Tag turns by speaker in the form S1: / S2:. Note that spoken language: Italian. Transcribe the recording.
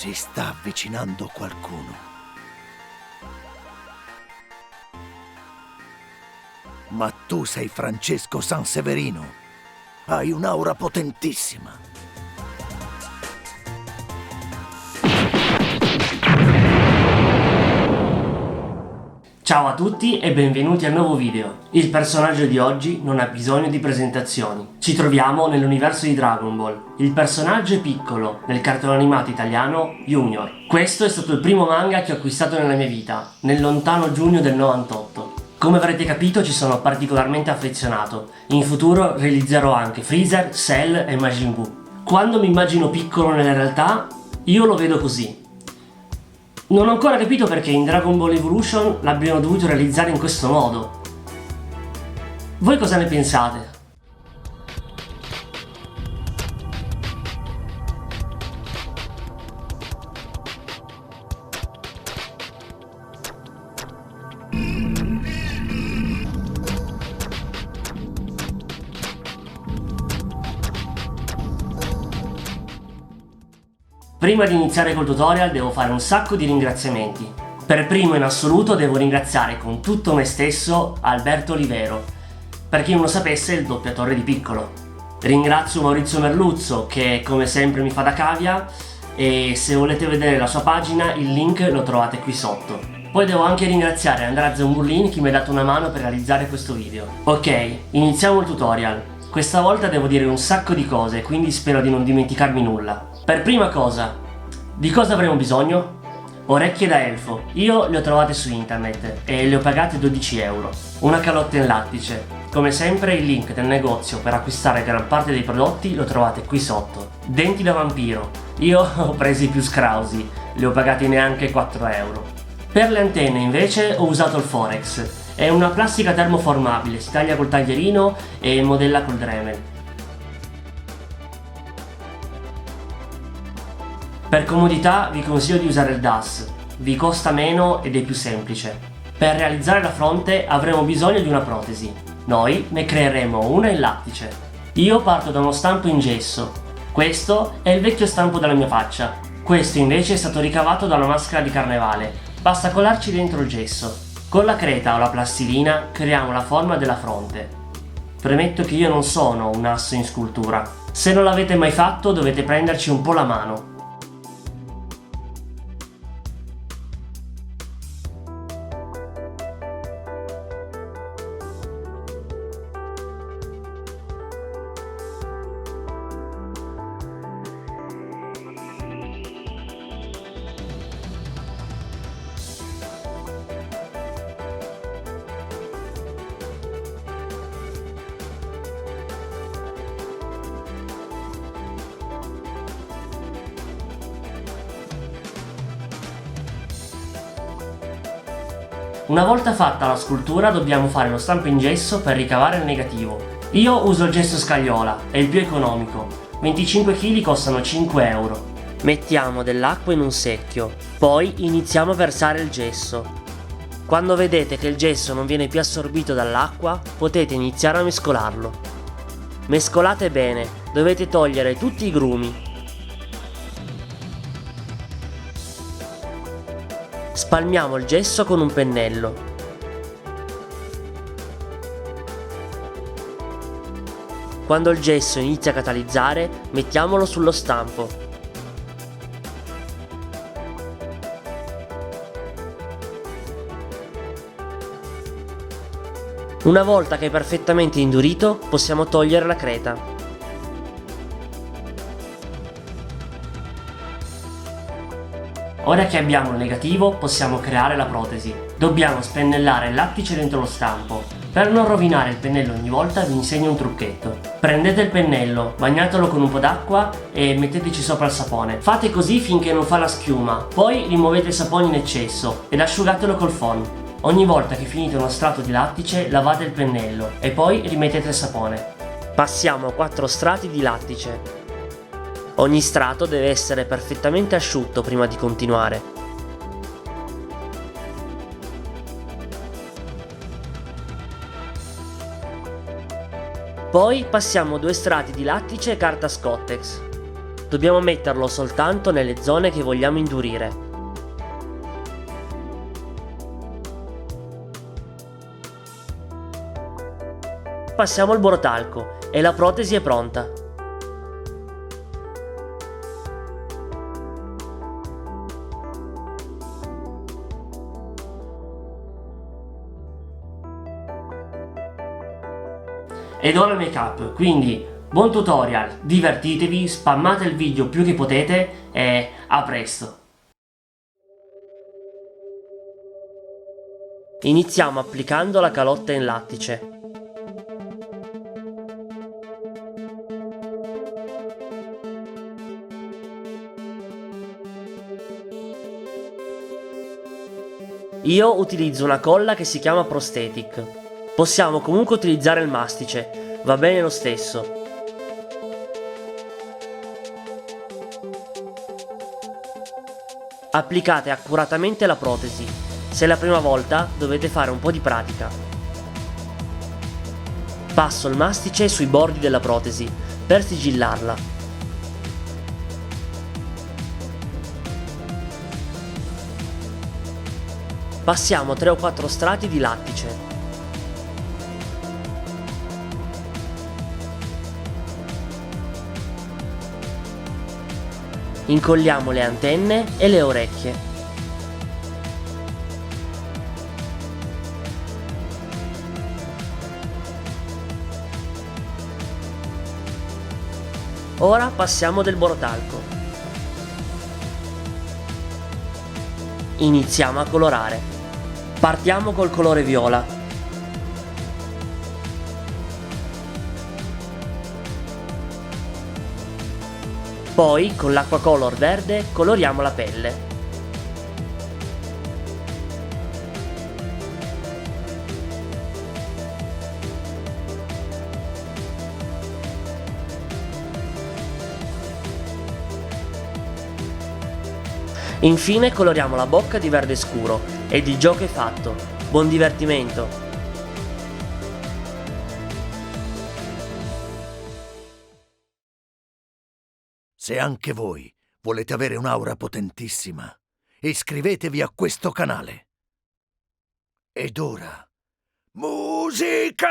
S1: Si sta avvicinando qualcuno. Ma tu sei Francesco Sanseverino. Hai un'aura potentissima.
S2: Ciao a tutti e benvenuti al nuovo video. Il personaggio di oggi non ha bisogno di presentazioni. Ci troviamo nell'universo di Dragon Ball. Il personaggio è piccolo nel cartone animato italiano Junior. Questo è stato il primo manga che ho acquistato nella mia vita, nel lontano giugno del 98. Come avrete capito ci sono particolarmente affezionato. In futuro realizzerò anche Freezer, Cell e Majin Buu. Quando mi immagino piccolo nella realtà, io lo vedo così. Non ho ancora capito perché in Dragon Ball Evolution l'abbiano dovuto realizzare in questo modo. Voi cosa ne pensate? Prima di iniziare col tutorial devo fare un sacco di ringraziamenti. Per primo in assoluto devo ringraziare con tutto me stesso Alberto Olivero. Per chi non lo sapesse è il doppiatore di Piccolo. Ringrazio Maurizio Merluzzo che come sempre mi fa da cavia e se volete vedere la sua pagina il link lo trovate qui sotto. Poi devo anche ringraziare Andrea Zamburlin che mi ha dato una mano per realizzare questo video. Ok, iniziamo il tutorial. Questa volta devo dire un sacco di cose, quindi spero di non dimenticarmi nulla. Per prima cosa, di cosa avremo bisogno? Orecchie da elfo. Io le ho trovate su internet e le ho pagate 12 euro. Una calotta in lattice. Come sempre il link del negozio per acquistare gran parte dei prodotti lo trovate qui sotto. Denti da vampiro. Io ho presi più scrausi, le ho pagate neanche 4 euro. Per le antenne invece ho usato il Forex. È una plastica termoformabile, si taglia col taglierino e modella col Dremel. Per comodità vi consiglio di usare il DAS, vi costa meno ed è più semplice. Per realizzare la fronte avremo bisogno di una protesi. Noi ne creeremo una in lattice. Io parto da uno stampo in gesso. Questo è il vecchio stampo della mia faccia. Questo invece è stato ricavato da una maschera di carnevale. Basta colarci dentro il gesso. Con la creta o la plastilina creiamo la forma della fronte. Premetto che io non sono un asso in scultura. Se non l'avete mai fatto dovete prenderci un po' la mano. Una volta fatta la scultura dobbiamo fare lo stampo in gesso per ricavare il negativo. Io uso il gesso scagliola, è il più economico. 25 kg costano 5 euro. Mettiamo dell'acqua in un secchio, poi iniziamo a versare il gesso. Quando vedete che il gesso non viene più assorbito dall'acqua, potete iniziare a mescolarlo. Mescolate bene, dovete togliere tutti i grumi. Spalmiamo il gesso con un pennello. Quando il gesso inizia a catalizzare, mettiamolo sullo stampo. Una volta che è perfettamente indurito, possiamo togliere la creta. Ora che abbiamo il negativo possiamo creare la protesi. Dobbiamo spennellare il lattice dentro lo stampo. Per non rovinare il pennello ogni volta vi insegno un trucchetto. Prendete il pennello, bagnatelo con un po' d'acqua e metteteci sopra il sapone. Fate così finché non fa la schiuma, poi rimuovete il sapone in eccesso ed asciugatelo col phon. Ogni volta che finite uno strato di lattice lavate il pennello e poi rimettete il sapone. Passiamo a 4 strati di lattice. Ogni strato deve essere perfettamente asciutto prima di continuare. Poi passiamo 2 strati di lattice e carta Scottex. Dobbiamo metterlo soltanto nelle zone che vogliamo indurire. Passiamo al borotalco e la protesi è pronta. Ed ora il make up, quindi buon tutorial, divertitevi, spammate il video più che potete e a presto! Iniziamo applicando la calotta in lattice. Io utilizzo una colla che si chiama Prosthetic. Possiamo comunque utilizzare il mastice, va bene lo stesso. Applicate accuratamente la protesi. Se è la prima volta dovete fare un po' di pratica. Passo il mastice sui bordi della protesi per sigillarla. Passiamo 3 o 4 strati di lattice. Incolliamo le antenne e le orecchie. Ora passiamo del borotalco. Iniziamo a colorare. Partiamo col colore viola. Poi con l'acquacolor verde coloriamo la pelle. Infine coloriamo la bocca di verde scuro ed il gioco è fatto. Buon divertimento!
S1: Se anche voi volete avere un'aura potentissima, iscrivetevi a questo canale. Ed ora, musica!